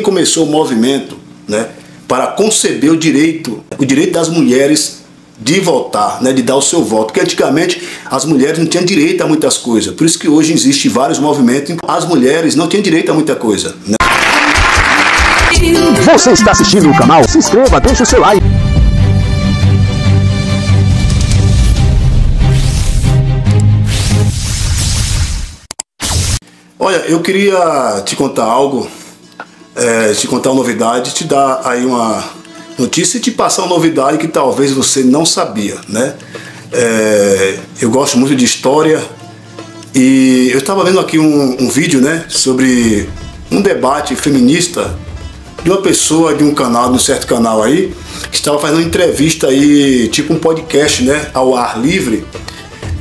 Começou o movimento, né, para conceber o direito das mulheres de votar, né, de dar o seu voto, porque antigamente as mulheres não tinham direito a muitas coisas, por isso que hoje existem vários movimentos, as mulheres não tinham direito a muita coisa, né? Você está assistindo o canal? Se inscreva, deixe o seu like. Olha, eu queria te contar algo, te contar uma novidade, te dar aí uma notícia e te passar uma novidade que talvez você não sabia, né? Eu gosto muito de história e eu estava vendo aqui um vídeo, né, sobre um debate feminista de uma pessoa de um canal, de um certo canal aí, que estava fazendo uma entrevista aí, tipo um podcast, né, ao ar livre.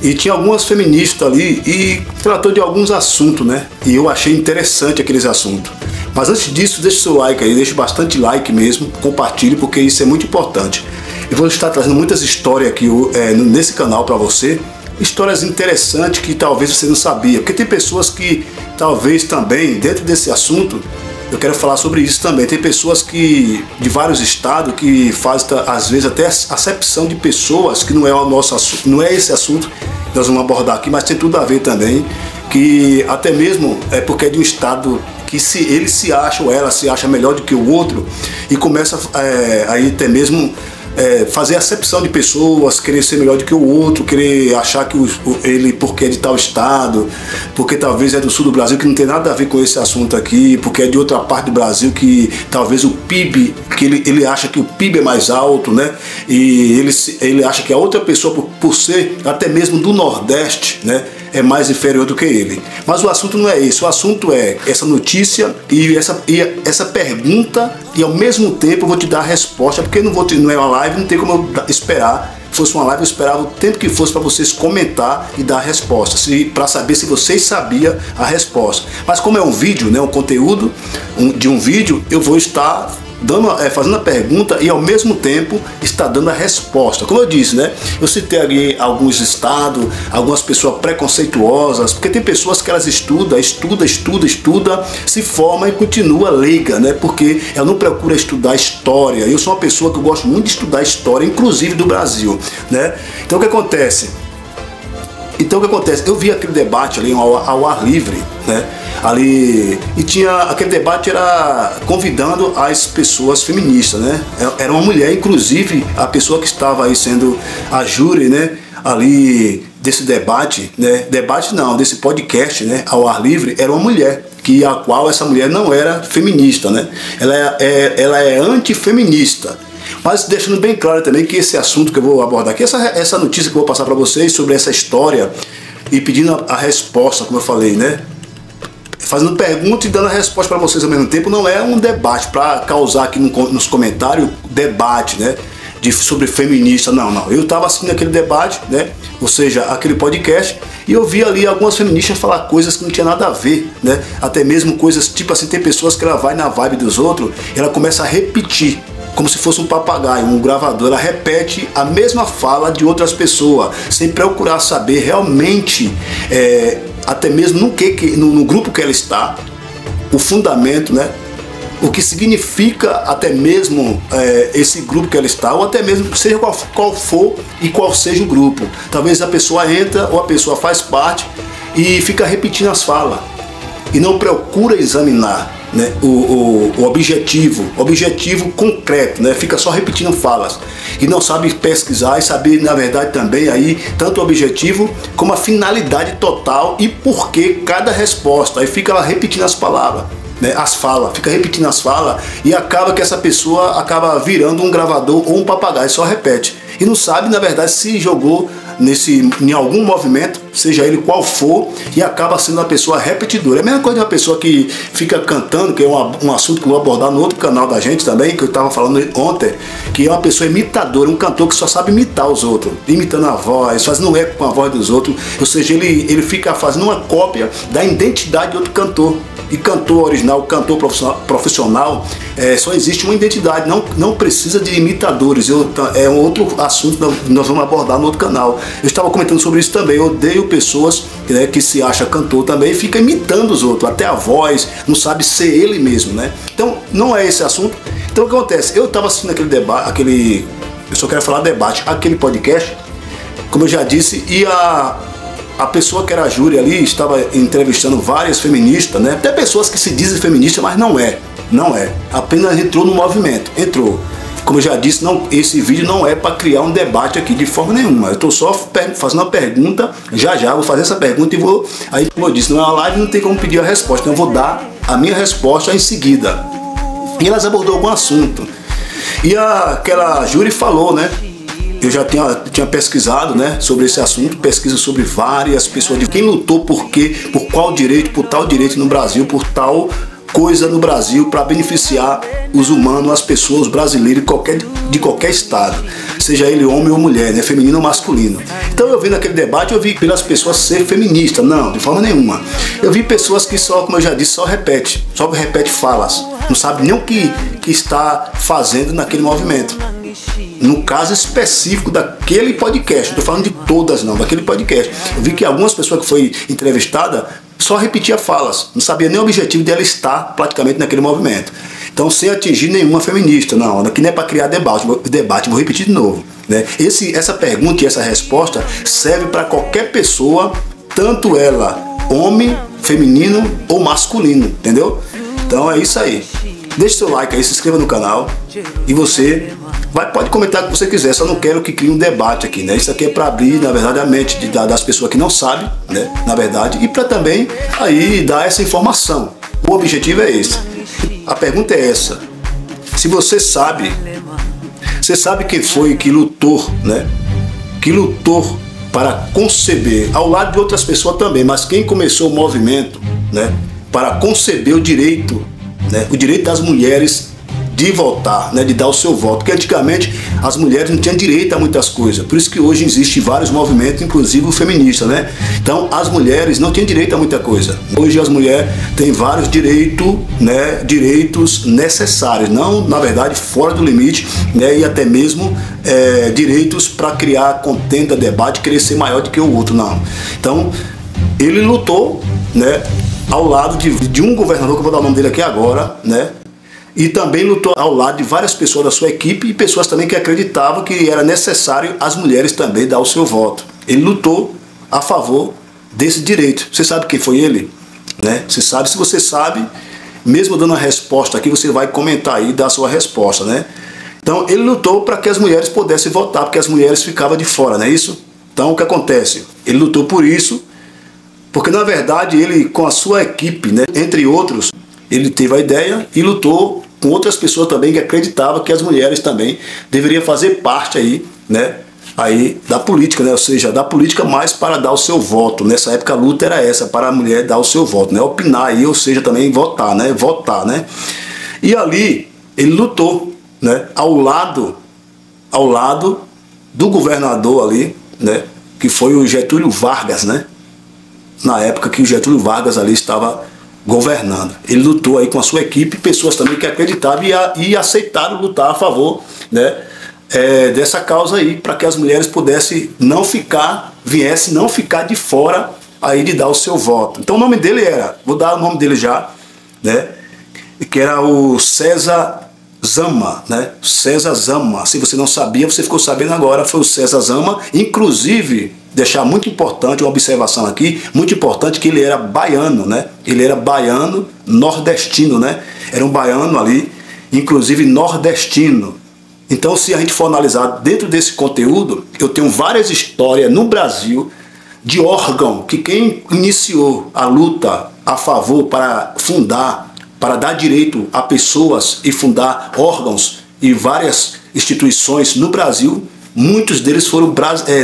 E tinha algumas feministas ali e tratou de alguns assuntos, né? E eu achei interessante aqueles assuntos. Mas antes disso, deixe seu like aí, deixe bastante like mesmo, compartilhe, porque isso é muito importante. Eu vou estar trazendo muitas histórias aqui nesse canal para você, histórias interessantes que talvez você não sabia, porque tem pessoas que talvez também, dentro desse assunto, eu quero falar sobre isso também. Tem pessoas que de vários estados que fazem às vezes até acepção de pessoas que não é o nosso assunto, não é esse assunto que nós vamos abordar aqui, mas tem tudo a ver também, que até mesmo é porque é de um estado que ele se acha ou ela se acha melhor do que o outro e começa aí até mesmo fazer acepção de pessoas, querer ser melhor do que o outro, querer achar que ele porque é de tal estado, porque talvez é do sul do Brasil, que não tem nada a ver com esse assunto aqui, porque é de outra parte do Brasil que talvez o PIB, que ele acha que o PIB é mais alto, né? E ele acha que a outra pessoa, por ser até mesmo do Nordeste, né, é mais inferior do que ele. Mas o assunto não é esse, o assunto é essa notícia e essa pergunta, e ao mesmo tempo eu vou te dar a resposta, porque não é uma live, não tem como eu esperar. Se fosse uma live, eu esperava o tempo que fosse para vocês comentar e dar a resposta, para saber se vocês sabiam a resposta. Mas como é um vídeo, né, um conteúdo de um vídeo, eu vou estar fazendo a pergunta e ao mesmo tempo está dando a resposta. Como eu disse, né? Eu citei ali alguns estados, algumas pessoas preconceituosas, porque tem pessoas que elas estuda, se forma e continua leiga, né? Porque ela não procura estudar história. Eu sou uma pessoa que eu gosto muito de estudar história, inclusive do Brasil, né? Então o que acontece? Eu vi aquele debate ali ao ar livre, né? Ali, e tinha aquele debate, era convidando as pessoas feministas, né? Era uma mulher, inclusive a pessoa que estava aí sendo a júri, né, ali desse debate, né? Desse podcast, né, ao ar livre, era uma mulher, a qual essa mulher não era feminista, né? Ela é antifeminista. Mas deixando bem claro também que esse assunto que eu vou abordar aqui, essa notícia que eu vou passar para vocês sobre essa história e pedindo a resposta, como eu falei, né? Fazendo pergunta e dando a resposta para vocês ao mesmo tempo, não é um debate para causar aqui nos comentários debate, né? Sobre feminista, não. Eu estava assistindo aquele debate, né? Ou seja, aquele podcast, e eu vi ali algumas feministas falar coisas que não tinha nada a ver, né? Até mesmo coisas tipo assim, tem pessoas que ela vai na vibe dos outros, ela começa a repetir, como se fosse um papagaio, um gravador, ela repete a mesma fala de outras pessoas, sem procurar saber realmente, até mesmo no grupo que ela está, o fundamento, né? O que significa até mesmo esse grupo que ela está, ou até mesmo seja qual for e qual seja o grupo. Talvez a pessoa entra ou a pessoa faz parte e fica repetindo as falas e não procura examinar, né, o objetivo concreto, né? Fica só repetindo falas e não sabe pesquisar e saber, na verdade, também aí tanto o objetivo como a finalidade total e por que cada resposta. Aí fica ela repetindo as palavras, né, fica repetindo as falas e acaba que essa pessoa acaba virando um gravador ou um papagaio, só repete e não sabe, na verdade, se jogou em algum movimento, seja ele qual for, e acaba sendo uma pessoa repetidora. É a mesma coisa de uma pessoa que fica cantando, que é um assunto que eu vou abordar no outro canal da gente também, que eu estava falando ontem, que é uma pessoa imitadora, um cantor que só sabe imitar os outros, imitando a voz, fazendo eco com a voz dos outros, ou seja, ele fica fazendo uma cópia da identidade de outro cantor. E cantor original, cantor profissional, só existe uma identidade, não precisa de imitadores. É um outro assunto que nós vamos abordar no outro canal. Eu estava comentando sobre isso também. Eu odeio tenho pessoas, né, que se acha cantor também, fica imitando os outros, até a voz, não sabe ser ele mesmo, né? Então, não é esse assunto. Então, o que acontece? Eu estava assistindo aquele debate, eu só quero falar debate, aquele podcast, como eu já disse, e a pessoa que era a júri ali estava entrevistando várias feministas, né? Até pessoas que se dizem feministas, mas não é. Apenas entrou no movimento, entrou. Como eu já disse, esse vídeo não é para criar um debate aqui de forma nenhuma. Eu estou só fazendo uma pergunta, já vou fazer essa pergunta e vou... Aí, como eu disse, não é uma live, não tem como pedir a resposta, então eu vou dar a minha resposta em seguida. E elas abordou algum assunto. E aquela júri falou, né? Eu já tinha pesquisado, né, sobre esse assunto, pesquisa sobre várias pessoas, de quem lutou por quê, por qual direito, por tal direito no Brasil, por tal coisa no Brasil para beneficiar os humanos, as pessoas, os brasileiros de qualquer estado, seja ele homem ou mulher, né, feminino ou masculino. Então eu vi naquele debate, eu vi pelas pessoas ser feministas, não, de forma nenhuma. Eu vi pessoas que só, como eu já disse, só repete falas, não sabe nem o que está fazendo naquele movimento. No caso específico daquele podcast, não estou falando de todas não, daquele podcast. Eu vi que algumas pessoas que foi entrevistada só repetia falas, não sabia nem o objetivo dela estar praticamente naquele movimento. Então, sem atingir nenhuma feminista, não, aqui não é para criar debate, vou repetir de novo, né? Essa pergunta e essa resposta serve para qualquer pessoa, tanto ela homem, feminino ou masculino, entendeu? Então é isso aí. Deixe seu like aí, se inscreva no canal e você pode comentar o que você quiser, só não quero que crie um debate aqui, né? Isso aqui é para abrir, na verdade, a mente das pessoas que não sabem, né? Na verdade, e para também aí dar essa informação. O objetivo é esse. A pergunta é essa: se você sabe quem foi que lutou, né? Que lutou para conceber, ao lado de outras pessoas também, mas quem começou o movimento, né? Para conceber o direito, né? O direito das mulheres de votar, né, de dar o seu voto, porque antigamente as mulheres não tinham direito a muitas coisas, por isso que hoje existem vários movimentos, inclusive o feminista, né? Então as mulheres não tinham direito a muita coisa. Hoje as mulheres têm vários direitos, né, direitos necessários, não, na verdade, fora do limite, né, e até mesmo direitos para criar contenda, debate, querer ser maior do que o outro, não. Então ele lutou, né, ao lado de um governador, que eu vou dar o nome dele aqui agora, né? E também lutou ao lado de várias pessoas da sua equipe e pessoas também que acreditavam que era necessário as mulheres também dar o seu voto. Ele lutou a favor desse direito. Você sabe quem foi ele? Né? Você sabe, se você sabe, mesmo dando a resposta aqui, você vai comentar aí e dar a sua resposta, né? Então ele lutou para que as mulheres pudessem votar, porque as mulheres ficavam de fora, não é isso? Então o que acontece? Ele lutou por isso, porque na verdade ele, com a sua equipe, né, entre outros, ele teve a ideia e lutou com outras pessoas também que acreditavam que as mulheres também deveriam fazer parte aí, né, aí da política, né, ou seja, da política mais para dar o seu voto. Nessa época a luta era essa, para a mulher dar o seu voto, né, opinar aí, ou seja, também votar, né, E ali ele lutou, né, ao lado do governador ali, né, que foi o Getúlio Vargas, né, na época que o Getúlio Vargas ali estava governando. Ele lutou aí com a sua equipe, pessoas também que acreditavam e aceitaram lutar a favor, né, dessa causa aí, para que as mulheres pudessem viessem não ficar de fora aí de dar o seu voto. Então o nome dele vou dar o nome dele já, né, que era o César Zama, né? César Zama. Se você não sabia, você ficou sabendo agora, foi o César Zama. Inclusive, deixar muito importante, uma observação aqui, muito importante, que ele era baiano, né? Ele era baiano nordestino, né? Era um baiano ali, inclusive nordestino. Então, se a gente for analisar dentro desse conteúdo, eu tenho várias histórias no Brasil de órgão que quem iniciou a luta a favor para fundar, para dar direito a pessoas e fundar órgãos e várias instituições no Brasil, muitos deles foram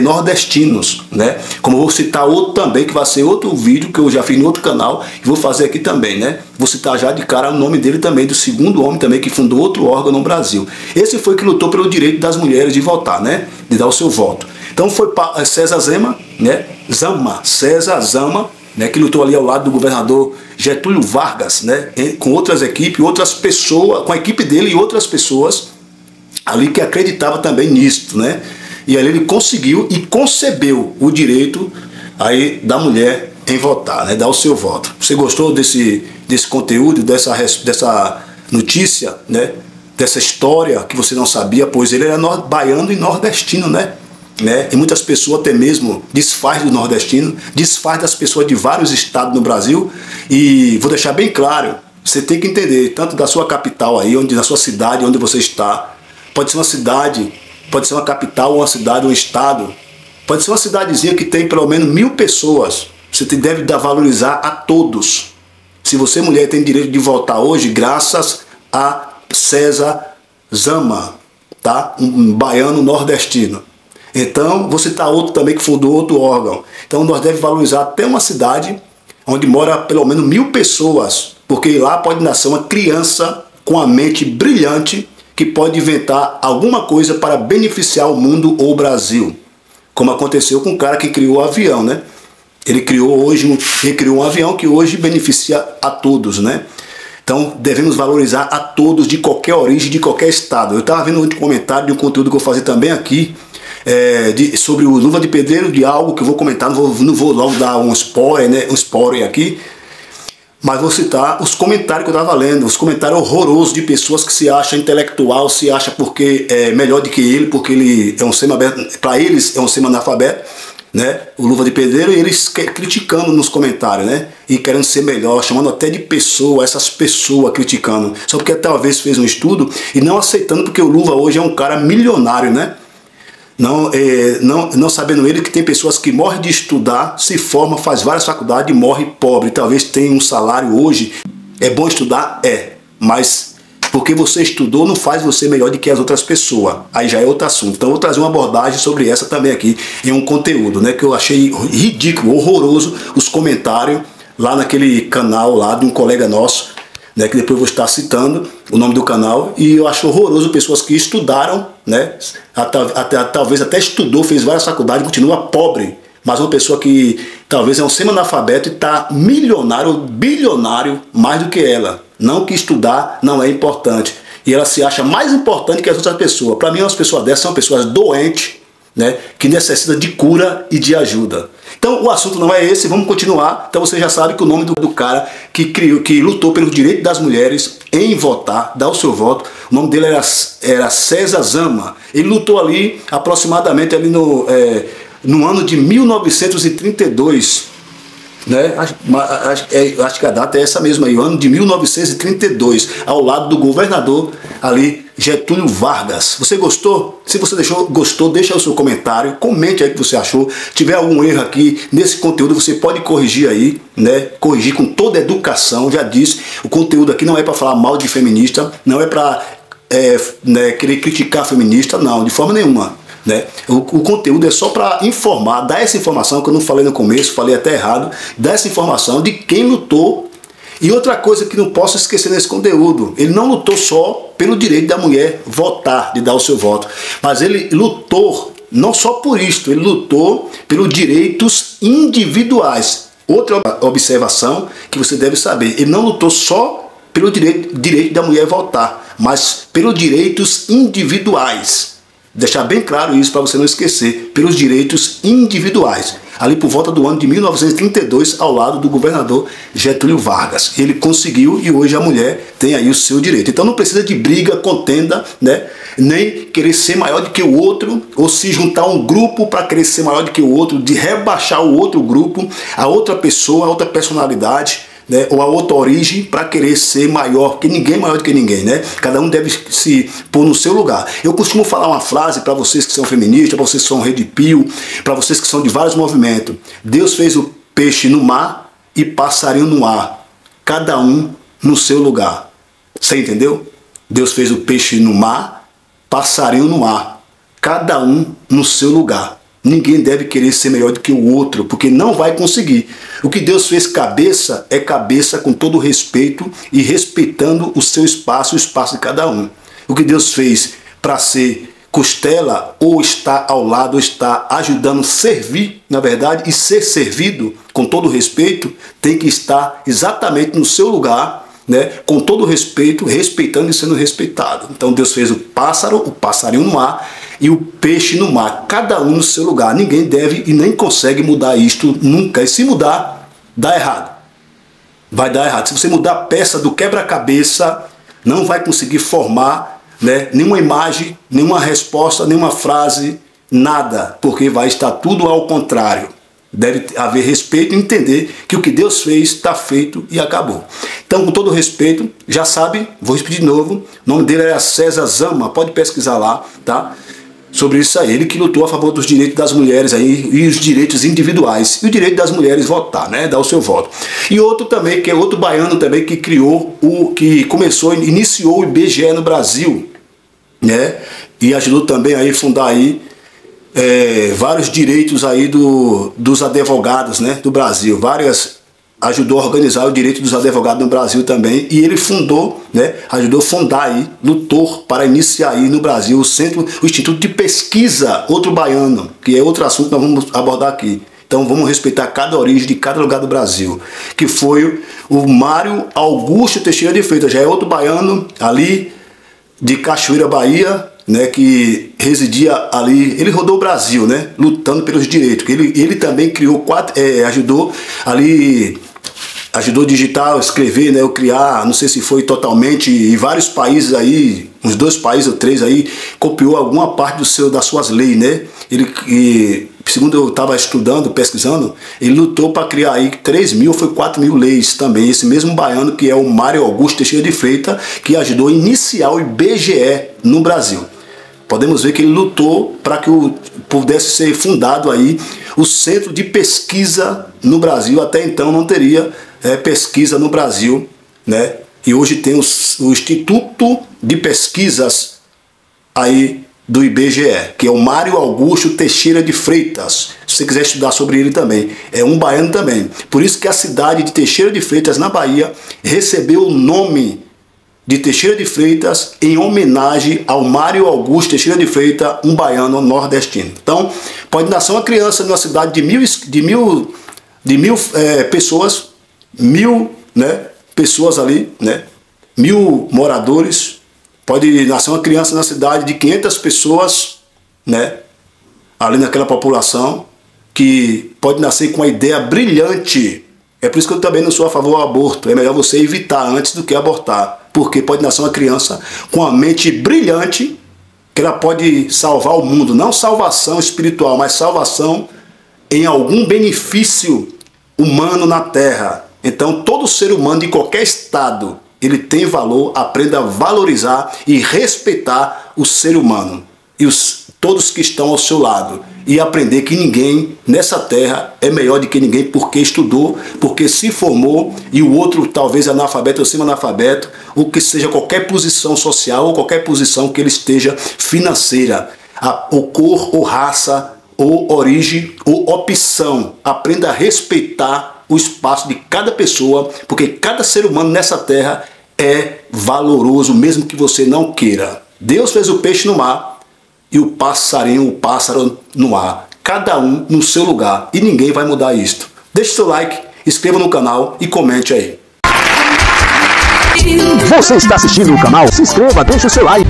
nordestinos, né? Como eu vou citar outro também, que vai ser outro vídeo que eu já fiz no outro canal e vou fazer aqui também, né? Vou citar já de cara o nome dele também, do segundo homem também que fundou outro órgão no Brasil. Esse foi que lutou pelo direito das mulheres de votar, né? De dar o seu voto. Então foi César Zama, né? César Zama, né, que lutou ali ao lado do governador Getúlio Vargas, né, com outras equipes, outras pessoas, com a equipe dele e outras pessoas ali que acreditavam também nisso, né? E ali ele conseguiu e concebeu o direito aí da mulher em votar, né? Dar o seu voto. Você gostou desse conteúdo, dessa notícia, né? Dessa história que você não sabia? Pois ele era baiano e nordestino, né? E muitas pessoas até mesmo desfaz do nordestino, desfaz das pessoas de vários estados no Brasil. E vou deixar bem claro, você tem que entender, tanto da sua capital aí, da sua cidade, onde você está, pode ser uma cidade, pode ser uma capital, uma cidade, um estado, pode ser uma cidadezinha que tem pelo menos 1000 pessoas. Você deve valorizar a todos. Se você, mulher, tem direito de votar hoje, graças a César Zama, tá? Um baiano nordestino. Então, vou citar outro também que fundou outro órgão. Então, nós devemos valorizar até uma cidade onde mora pelo menos 1000 pessoas, porque lá pode nascer uma criança com a mente brilhante que pode inventar alguma coisa para beneficiar o mundo ou o Brasil. Como aconteceu com o cara que criou o avião, né? Ele criou um avião que hoje beneficia a todos, né? Então devemos valorizar a todos de qualquer origem, de qualquer estado. Eu estava vendo um comentário de um conteúdo que eu vou fazer também aqui, sobre o Luva de Pedreiro, de algo que eu vou comentar, não vou logo dar um spoiler, né? Um spoiler aqui, mas vou citar os comentários que eu estava lendo, os comentários horrorosos de pessoas que se acham intelectual, se acham porque é melhor do que ele, porque ele é um semi-analfabeto, para eles é um semi-analfabeto, né? O Luva de Pedreiro, e eles criticando nos comentários, né? E querendo ser melhor, chamando até de pessoa, essas pessoas criticando, só porque talvez fez um estudo e não aceitando, porque o Luva hoje é um cara milionário, né? Não sabendo ele que tem pessoas que morrem de estudar, se formam, faz várias faculdades e morrem pobre, talvez tenha um salário hoje. É bom estudar? Mas porque você estudou não faz você melhor do que as outras pessoas. Aí já é outro assunto. Então eu vou trazer uma abordagem sobre essa também aqui em um conteúdo, né, que eu achei ridículo, horroroso, os comentários lá naquele canal lá de um colega nosso, né, que depois eu vou estar citando o nome do canal, e eu acho horroroso pessoas que estudaram, né, talvez até estudou, fez várias faculdades, continua pobre, mas uma pessoa que talvez é um semi-analfabeto e está milionário, bilionário mais do que ela. Não que estudar não é importante. E ela se acha mais importante que as outras pessoas. Para mim, as pessoas dessas são pessoas doentes, né, que necessitam de cura e de ajuda. Então, o assunto não é esse, vamos continuar. Então, você já sabe que o nome do cara que lutou pelo direito das mulheres em votar, dar o seu voto, o nome dele era César Zama. Ele lutou ali aproximadamente ali no ano de 1932. Né? Acho que a data é essa mesma aí, o ano de 1932, ao lado do governador ali, Getúlio Vargas. Você gostou? Se você gostou, deixa o seu comentário, comente aí o que você achou. Se tiver algum erro aqui nesse conteúdo, você pode corrigir aí, né? Corrigir com toda a educação. Já disse, o conteúdo aqui não é para falar mal de feminista, não é para querer criticar feminista, não, de forma nenhuma. Né? O conteúdo é só para informar, dar essa informação que eu não falei no começo, falei até errado, dar essa informação de quem lutou. E outra coisa que não posso esquecer nesse conteúdo, ele não lutou só pelo direito da mulher votar, de dar o seu voto, mas ele lutou não só por isto, ele lutou pelos direitos individuais. Outra observação que você deve saber, ele não lutou só pelo direito da mulher votar, mas pelos direitos individuais. Deixar bem claro isso para você não esquecer, pelos direitos individuais. Ali por volta do ano de 1932, ao lado do governador Getúlio Vargas. Ele conseguiu e hoje a mulher tem aí o seu direito. Então não precisa de briga, contenda, né? Nem querer ser maior do que o outro, ou se juntar a um grupo para querer ser maior do que o outro, de rebaixar o outro grupo, a outra pessoa, a outra personalidade, né, ou a outra origem para querer ser maior, porque ninguém é maior do que ninguém, né? Cada um deve se pôr no seu lugar. Eu costumo falar uma frase para vocês que são feministas, para vocês que são Rede Pio, para vocês que são de vários movimentos. Deus fez o peixe no mar e passarinho no ar, cada um no seu lugar. Você entendeu? Deus fez o peixe no mar, passarinho no ar, cada um no seu lugar. Ninguém deve querer ser melhor do que o outro, porque não vai conseguir. O que Deus fez cabeça é cabeça com todo respeito e respeitando o seu espaço, o espaço de cada um. O que Deus fez para ser costela, ou está ao lado, ou está ajudando a servir, na verdade, e ser servido com todo respeito, tem que estar exatamente no seu lugar, né, com todo respeito, respeitando e sendo respeitado. Então Deus fez o passarinho no ar e o peixe no mar, cada um no seu lugar. Ninguém deve e nem consegue mudar isto nunca. E se mudar, dá errado. Vai dar errado. Se você mudar a peça do quebra-cabeça, não vai conseguir formar, né, nenhuma imagem, nenhuma resposta, nenhuma frase, nada, porque vai estar tudo ao contrário. Deve haver respeito e entender que o que Deus fez está feito e acabou. Então, com todo respeito, já sabe, vou repetir de novo, o nome dele era César Zama, pode pesquisar lá, tá? Sobre isso aí, ele que lutou a favor dos direitos das mulheres aí e os direitos individuais, e o direito das mulheres votar, né, dar o seu voto. E outro também, que é outro baiano também que iniciou o IBGE no Brasil, né, e ajudou também aí a fundar aí vários direitos aí dos advogados, né, do Brasil, ajudou a organizar o direito dos advogados no Brasil também, e ele fundou, né, ajudou a fundar aí, lutou para iniciar aí no Brasil o Instituto de Pesquisa, outro baiano, que é outro assunto que nós vamos abordar aqui. Então vamos respeitar cada origem de cada lugar do Brasil, que foi o Mário Augusto Teixeira de Freitas, já é outro baiano ali de Cachoeira, Bahia, né, que residia ali, ele rodou o Brasil, né, lutando pelos direitos. Ele também criou ajudou a digitar, escrever, né, criar, não sei se foi totalmente, em vários países aí, uns 2 países ou 3 aí, copiou alguma parte das suas leis, né. Segundo eu estava estudando, pesquisando, ele lutou para criar aí 3.000 ou foi 4.000 leis também. Esse mesmo baiano que é o Mário Augusto Teixeira de Freitas, que ajudou a iniciar o IBGE no Brasil. Podemos ver que ele lutou para que pudesse ser fundado aí o Centro de Pesquisa no Brasil. Até então não teria pesquisa no Brasil, né? E hoje tem o Instituto de Pesquisas aí do IBGE, que é o Mário Augusto Teixeira de Freitas. Se você quiser estudar sobre ele também, é um baiano também. Por isso que a cidade de Teixeira de Freitas, na Bahia, recebeu o nome de Teixeira de Freitas em homenagem ao Mário Augusto Teixeira de Freitas, um baiano nordestino. Então, pode nascer uma criança numa cidade de mil pessoas, né, pessoas ali, né, 1.000 moradores. Pode nascer uma criança na cidade de 500 pessoas, né, ali naquela população, que pode nascer com uma ideia brilhante. É por isso que eu também não sou a favor do aborto. É melhor você evitar antes do que abortar. Porque pode nascer uma criança com a mente brilhante, que ela pode salvar o mundo. Não salvação espiritual, mas salvação em algum benefício humano na Terra. Então todo ser humano de qualquer estado, ele tem valor. Aprenda a valorizar e respeitar o ser humano e todos que estão ao seu lado, e aprender que ninguém nessa terra é melhor do que ninguém porque estudou, porque se formou, e o outro talvez analfabeto ou semi-analfabeto, ou que seja qualquer posição social ou qualquer posição que ele esteja financeira, ou cor, ou raça, ou origem, ou opção. Aprenda a respeitar o espaço de cada pessoa, porque cada ser humano nessa terra é valoroso, mesmo que você não queira. Deus fez o peixe no mar e o pássaro no ar. Cada um no seu lugar, e ninguém vai mudar isto. Deixe seu like, inscreva no canal e comente aí. Você está assistindo o canal? Se inscreva, deixe o seu like.